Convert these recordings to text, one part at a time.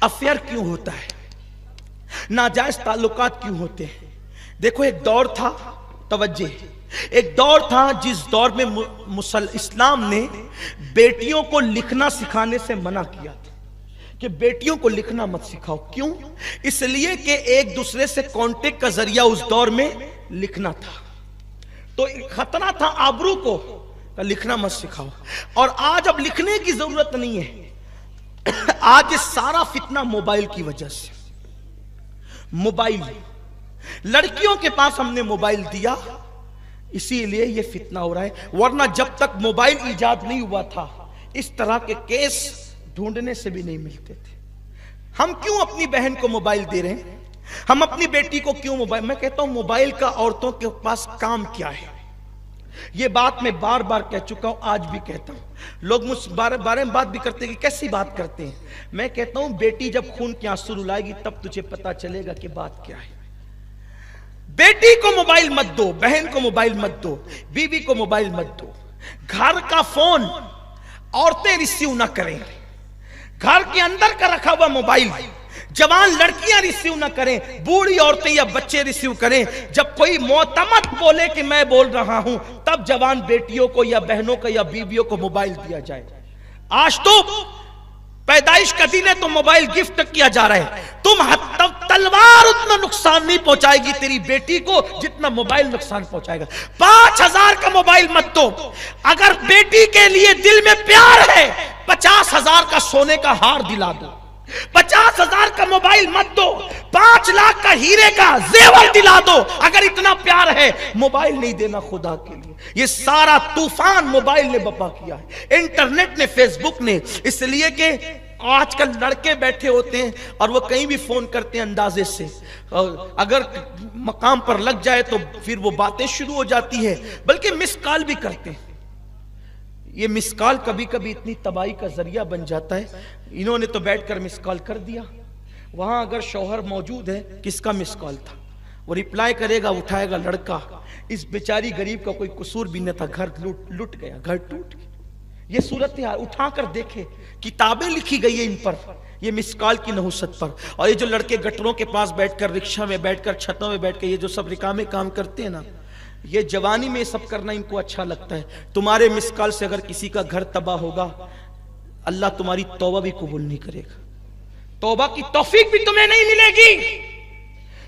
Affair کیوں ہوتا ہے, ناجائز تعلقات کیوں ہوتے ہیں. دیکھو ایک دور تھا, توجہ, ایک دور تھا جس دور میں اسلام نے بیٹیوں کو لکھنا سکھانے سے منع کیا تھا کہ بیٹیوں کو لکھنا مت سکھاؤ. کیوں؟ اس لیے کہ ایک دوسرے سے کانٹیکٹ کا ذریعہ اس دور میں لکھنا تھا, تو خطرہ تھا آبرو کو, لکھنا مت سکھاؤ. اور آج اب لکھنے کی ضرورت نہیں ہے, آج سارا فتنہ موبائل کی وجہ سے. موبائل, لڑکیوں کے پاس ہم نے موبائل دیا, اسی لیے یہ فتنہ ہو رہا ہے. ورنہ جب تک موبائل ایجاد نہیں ہوا تھا اس طرح کے کیس ڈھونڈنے سے بھی نہیں ملتے تھے. ہم کیوں اپنی بہن کو موبائل دے رہے ہیں, ہم اپنی بیٹی کو کیوں موبائل. میں کہتا ہوں موبائل کا عورتوں کے پاس کام کیا ہے, یہ بات میں بار بار کہہ چکا ہوں, آج بھی کہتا ہوں. لوگ مجھ بارے میں بات بھی کرتے ہیں کہ کیسی بات کرتے ہیں. میں کہتا ہوں بیٹی جب خون کے آنسو رلائے گی تب تجھے پتا چلے گا کہ بات کیا ہے. بیٹی کو موبائل مت دو, بہن کو موبائل مت دو, بیوی کو موبائل مت دو. گھر کا فون عورتیں ریسیو نہ کریں, گھر کے اندر کا رکھا ہوا موبائل جوان لڑکیاں ریسیو نہ کریں, بوڑھی عورتیں یا بچے ریسیو کریں. جب کوئی معتمد بولے کہ میں بول رہا ہوں تب جوان بیٹیوں کو یا بہنوں کو یا بیویوں کو موبائل دیا جائے. آج تو پیدائش کا دن ہے تو موبائل گفٹ کیا جا رہا ہے. تم تلوار اتنا نقصان نہیں پہنچائے گی تیری بیٹی کو جتنا موبائل نقصان پہنچائے گا. 5,000 کا موبائل مت دو. اگر بیٹی کے لیے دل میں پیار ہے 50,000 کا سونے کا ہار دلا دو. 50,000 کا موبائل مت دو, 5 لاکھ کا ہیرے کا زیور دلا دو. اگر اتنا پیار ہے موبائل نہیں دینا خدا کے لیے. یہ سارا طوفان موبائل نے بپا کیا ہے, انٹرنیٹ نے, فیس بک نے. اس لیے کہ آج کل لڑکے بیٹھے ہوتے ہیں اور وہ کہیں بھی فون کرتے ہیں اندازے سے, اگر مقام پر لگ جائے تو پھر وہ باتیں شروع ہو جاتی ہے, بلکہ مس کال بھی کرتے ہیں. یہ مس کال کبھی کبھی اتنی تباہی کا ذریعہ بن جاتا ہے. انہوں نے تو بیٹھ کر مس کال کر دیا, وہاں اگر شوہر موجود ہے کس کا مس کال تھا, وہ ریپلائی کرے گا, اٹھائے گا لڑکا. اس بیچاری غریب کا کوئی قصور بھی نہ تھا, گھر لٹ گیا, گھر ٹوٹ گیا. یہ صورت ہے, اٹھا کر دیکھے, کتابیں لکھی گئی ہیں ان پر, یہ مس کال کی نحوست پر. اور یہ جو لڑکے گٹروں کے پاس بیٹھ کر, رکشہ میں بیٹھ کر, چھتوں میں بیٹھ کر یہ جو سب رکامے کام کرتے ہیں نا, یہ جوانی میں سب کرنا ان کو اچھا لگتا ہے. تمہارے مس کال سے اگر کسی کا گھر تباہ ہوگا اللہ تمہاری توبہ بھی قبول نہیں کرے گا, توبہ کی توفیق بھی تمہیں نہیں ملے گی.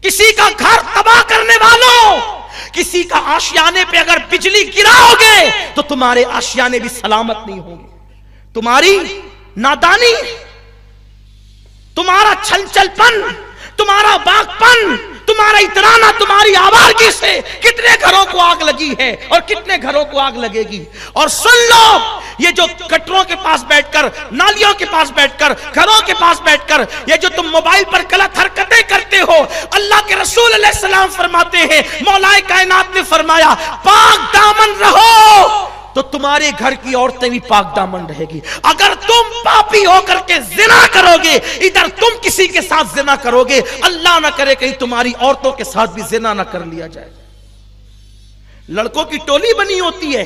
کسی کا گھر تباہ کرنے والوں, کسی کا آشیانے پہ اگر بجلی گراؤ گے تو تمہارے آشیانے بھی سلامت نہیں ہوں گے. تمہاری نادانی, تمہارا چھل چھل پن, تمہارا باغ پن, تمہارا اترانا, تمہاری آوارگی سے کتنے گھروں کو آگ لگی ہے اور کتنے گھروں کو آگ لگے گی. اور سن لو, یہ جو گٹروں کے پاس بیٹھ کر, نالیوں کے پاس بیٹھ کر, گھروں کے پاس بیٹھ کر یہ جو تم موبائل پر غلط حرکتیں کرتے ہو, اللہ کے رسول علیہ السلام فرماتے ہیں, مولا کائنات نے فرمایا پاک دامن رہو تو تمہارے گھر کی عورتیں بھی پاک دامن رہے گی. اگر تم پاپی ہو کر کے زنا کرو گے, ادھر تم کسی کے ساتھ زنا کرو گے, اللہ نہ کرے کہیں تمہاری عورتوں کے ساتھ بھی زنا نہ کر لیا جائے. لڑکوں کی ٹولی بنی ہوتی ہے,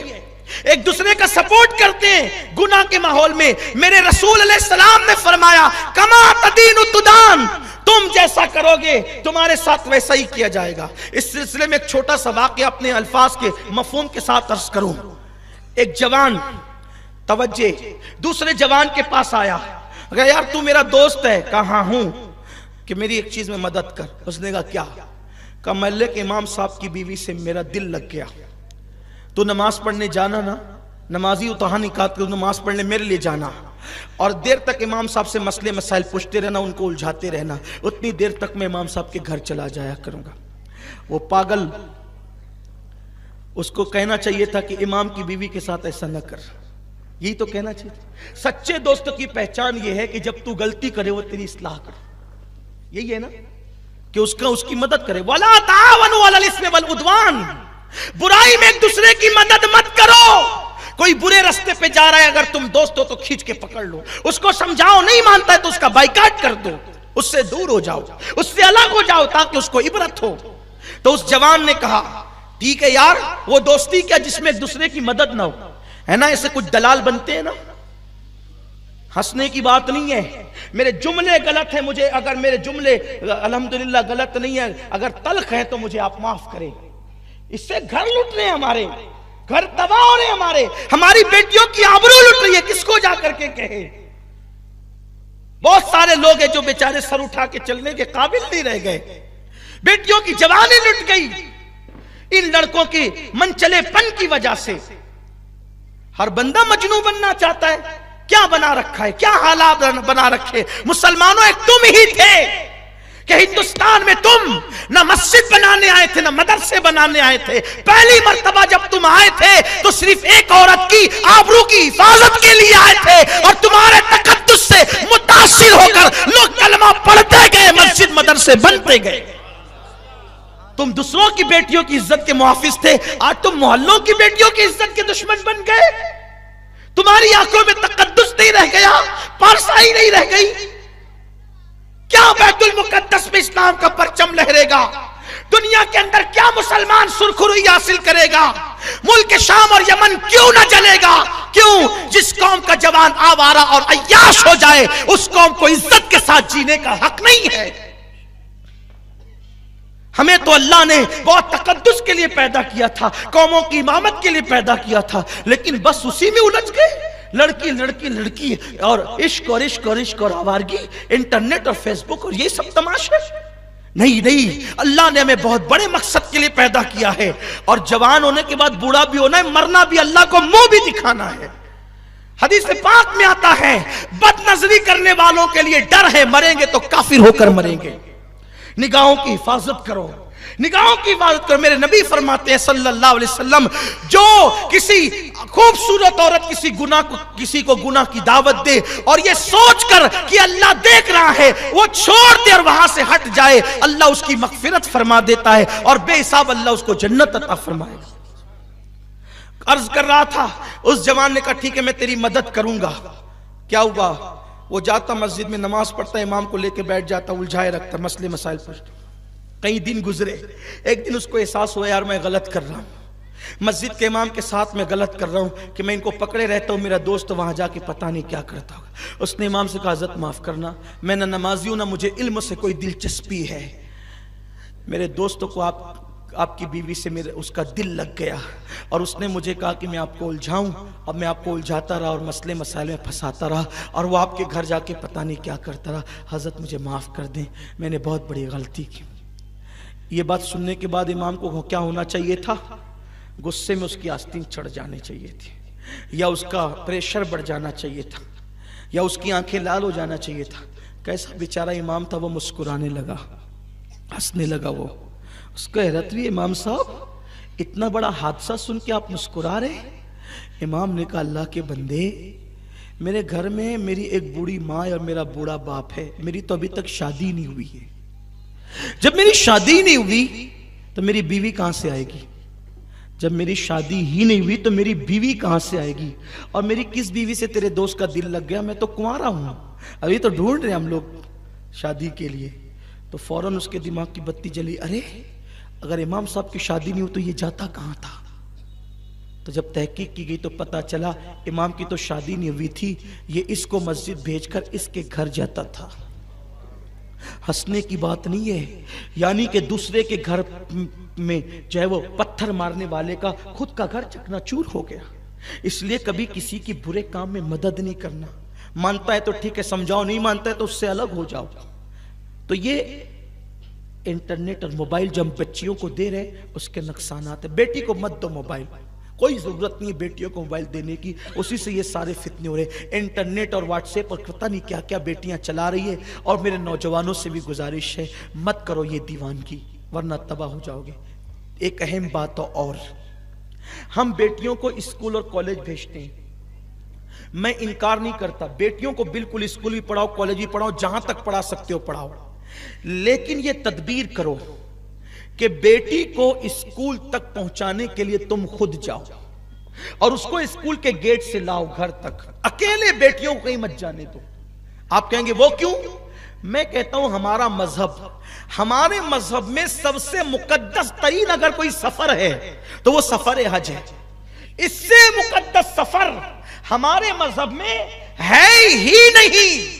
ایک دوسرے کا سپورٹ کرتے ہیں گناہ کے ماحول میں. میرے رسول علیہ السلام نے فرمایا کما تدین تدان, تم جیسا کرو گے تمہارے ساتھ ویسا ہی کیا جائے گا. اس سلسلے میں ایک چھوٹا سا واقعہ اپنے الفاظ کے مفہوم کے ساتھ عرض کروں. ایک جوان, توجہ, دوسرے جوان کے پاس آیا, کہا یار تو میرا دوست ہے. کہاں ہوں کہ میری ایک چیز میں مدد کر. اس نے کہا کیا؟ کہا محلے کے امام صاحب کی بیوی سے میرا دل لگ گیا, تو نماز پڑھنے جانا نا, نمازی اتہا نکات کے نماز پڑھنے میرے لیے جانا, اور دیر تک امام صاحب سے مسئلے مسائل پوچھتے رہنا, ان کو الجھاتے رہنا, اتنی دیر تک میں امام صاحب کے گھر چلا جایا کروں گا. وہ پاگل, اس کو کہنا چاہیے تھا کہ امام کی بیوی کے ساتھ ایسا نہ کر, یہی تو کہنا چاہیے تھا. سچے دوست کی پہچان یہ ہے کہ جب تو غلطی کرے وہ تیری اصلاح کرے, یہی ہے نا کہ اس کی مدد کرے. وَلَا تَعَاوَنُوا عَلَى الْإِثْمِ وَالْعُدْوَانِ, برائی میں ایک دوسرے کی مدد مت کرو. کوئی برے رستے پہ جا رہا ہے, اگر تم دوست ہو تو کھینچ کے پکڑ لو, اس کو سمجھاؤ, نہیں مانتا ہے تو اس کا بائیکاٹ کر دو, اس سے دور ہو جاؤ, اس سے الگ ہو جاؤ تاکہ اس کو عبرت ہو. تو اس جوان نے کہا ٹھیک ہے یار, وہ دوستی کیا جس میں ایک دوسرے کی مدد نہ ہو, ہے نا. ایسے کچھ دلال بنتے ہیں نا, ہنسنے کی بات نہیں ہے. میرے جملے غلط ہیں, مجھے اگر میرے جملے الحمدللہ غلط نہیں ہیں, اگر تلخ ہیں تو مجھے آپ معاف کریں. اس سے گھر لٹ رہے ہیں ہمارے, گھر تباہ ہو رہے ہیں ہمارے, ہماری بیٹیوں کی آبرو لٹ رہی ہے. کس کو جا کر کے کہے؟ بہت سارے لوگ ہیں جو بیچارے سر اٹھا کے چلنے کے قابل نہیں رہ گئے. بیٹیوں کی جوانی لٹ گئی ان لڑکوں کی منچلے پن کی وجہ سے. ہر بندہ مجنون بننا چاہتا ہے. کیا بنا رکھا ہے, کیا حالات بنا رکھے. مسلمانوں ایک تم ہی تھے کہ ہندوستان میں تم نہ مسجد بنانے آئے تھے نہ مدرسے بنانے آئے تھے. پہلی مرتبہ جب تم آئے تھے تو صرف ایک عورت کی آبرو کی حفاظت کے لیے آئے تھے, اور تمہارے تقدس سے متاثر ہو کر لوگ کلمہ پڑھتے گئے, مسجد مدرسے بنتے گئے. تم دوسروں کی بیٹیوں کی عزت کے محافظ تھے, آج تم محلوں کی بیٹیوں کی عزت کے دشمن بن گئے. تمہاری آنکھوں میں تقدس نہیں رہ گیا, پارسائی نہیں رہ گئی. کیا بیت المقدس میں اسلام کا پرچم لہرے گا؟ دنیا کے اندر کیا مسلمان سرخروئی حاصل کرے گا؟ ملک شام اور یمن کیوں نہ جلے گا؟ کیوں؟ جس قوم کا جوان آوارہ اور عیاش ہو جائے اس قوم کو عزت کے ساتھ جینے کا حق نہیں ہے. ہمیں تو اللہ نے بہت تقدس کے لیے پیدا کیا تھا, قوموں کی امامت کے لیے پیدا کیا تھا, لیکن بس اسی میں الجھ گئے. لڑکی لڑکی لڑکی اور عشق اور عشق اور عشق اور آوارگی, انٹرنیٹ اور فیس بک اور یہ سب تماشے. نہیں, اللہ نے ہمیں بہت بڑے مقصد کے لیے پیدا کیا ہے, اور جوان ہونے کے بعد بوڑھا بھی ہونا ہے, مرنا بھی اللہ کو منہ بھی دکھانا ہے. حدیث پاک میں آتا ہے بد نظری کرنے والوں کے لیے ڈر ہے, مریں گے تو کافر ہو کر مریں گے. نگاہوں کی حفاظت کرو, نگاہوں کی حفاظت کرو. میرے نبی فرماتے ہیں صلی اللہ علیہ وسلم, جو کسی خوبصورت عورت کسی کو گناہ کی دعوت دے اور یہ سوچ کر کہ اللہ دیکھ رہا ہے وہ چھوڑ دے اور وہاں سے ہٹ جائے, اللہ اس کی مغفرت فرما دیتا ہے اور بے حساب اللہ اس کو جنت عطا فرمائے گا. عرض کر رہا تھا, اس جوان نے کہا ٹھیک ہے میں تیری مدد کروں گا. کیا ہوا؟ وہ جاتا مسجد میں نماز پڑھتا, امام کو لے کے بیٹھ جاتا, الجھائے رکھتا, مسئلے مسائل پر. کئی دن گزرے, ایک دن اس کو احساس ہوا یار میں غلط کر رہا ہوں, مسجد کے امام کے ساتھ میں غلط کر رہا ہوں کہ میں ان کو پکڑے رہتا ہوں, میرا دوست وہاں جا کے پتہ نہیں کیا کرتا ہوگا. اس نے امام سے کہا حضرت معاف کرنا, میں نہ نمازی ہوں نہ مجھے علم سے کوئی دلچسپی ہے. میرے دوستوں کو آپ کی بیوی سے اس کا دل لگ گیا, اور اس نے مجھے کہا کہ میں آپ کو الجھاؤں. اب میں آپ کو الجھاتا رہا اور مسئلے مسائل میں پھنساتا رہا, اور وہ آپ کے گھر جا کے پتہ نہیں کیا کرتا رہا. حضرت مجھے معاف کر دیں, میں نے بہت بڑی غلطی کی. یہ بات سننے کے بعد امام کو کیا ہونا چاہیے تھا؟ غصے میں اس کی آستین چڑھ جانے چاہیے تھی, یا اس کا پریشر بڑھ جانا چاہیے تھا, یا اس کی آنکھیں لال ہو جانا چاہیے تھا. کیسا بیچارہ امام تھا, وہ مسکرانے لگا, ہنسنے لگا. وہ اس کو حیرت ہوئی, امام صاحب اتنا بڑا حادثہ سن کے آپ مسکرا رہے؟ امام نے کہا اللہ کے بندے, میرے گھر میں میری ایک بوڑھی ماں اور میرا بوڑھا باپ ہے, میری تو ابھی تک شادی نہیں ہوئی ہے. جب میری شادی نہیں ہوئی تو میری بیوی کہاں سے آئے گی؟ جب میری شادی ہی نہیں ہوئی تو میری بیوی کہاں سے آئے گی؟ اور میری کس بیوی سے تیرے دوست کا دل لگ گیا؟ میں تو کنوارا ہوں, ابھی تو ڈھونڈ رہے ہم لوگ شادی کے لیے. تو فوراً اس کے دماغ کی بتی جلی, ارے اگر امام صاحب کی شادی نہیں ہو تو یہ جاتا کہاں تھا؟ تو جب تحقیق کی گئی تو پتا چلا امام کی تو شادی نہیں ہوئی تھی, یہ اس کو مسجد بھیج کر اس کے گھر جاتا تھا. ہنسنے کی بات نہیں ہے, یعنی کہ دوسرے کے گھر میں جو ہے وہ پتھر مارنے والے کا خود کا گھر چکنا چور ہو گیا. اس لیے کبھی کسی کی برے کام میں مدد نہیں کرنا. مانتا ہے تو ٹھیک ہے سمجھاؤ, نہیں مانتا ہے تو اس سے الگ ہو جاؤ. تو یہ انٹرنیٹ اور موبائل جو ہم بچیوں کو دے رہے اس کے نقصانات ہیں. بیٹی کو مت دو موبائل, کوئی ضرورت نہیں ہے بیٹیوں کو موبائل دینے کی, اسی سے یہ سارے فتنے ہو رہے. انٹرنیٹ اور واٹس ایپ اور پتہ نہیں کیا کیا بیٹیاں چلا رہی ہے. اور میرے نوجوانوں سے بھی گزارش ہے مت کرو یہ دیوانگی, ورنہ تباہ ہو جاؤ گے. ایک اہم بات اور, ہم بیٹیوں کو اسکول اور کالج بھیجتے ہیں. میں انکار نہیں کرتا, بیٹیوں کو بالکل اسکول بھی پڑھاؤ, کالج بھی پڑھاؤ, جہاں تک پڑھا سکتے ہو پڑھاؤ. لیکن یہ تدبیر کرو کہ بیٹی کو اسکول تک پہنچانے کے لیے تم خود جاؤ اور اس کو اسکول کے گیٹ سے لاؤ گھر تک. اکیلے بیٹیوں کو کہیں مت جانے دو. آپ کہیں گے وہ کیوں؟ میں کہتا ہوں ہمارے مذہب میں سب سے مقدس ترین اگر کوئی سفر ہے تو وہ سفر حج ہے. اس سے مقدس سفر ہمارے مذہب میں ہے ہی نہیں۔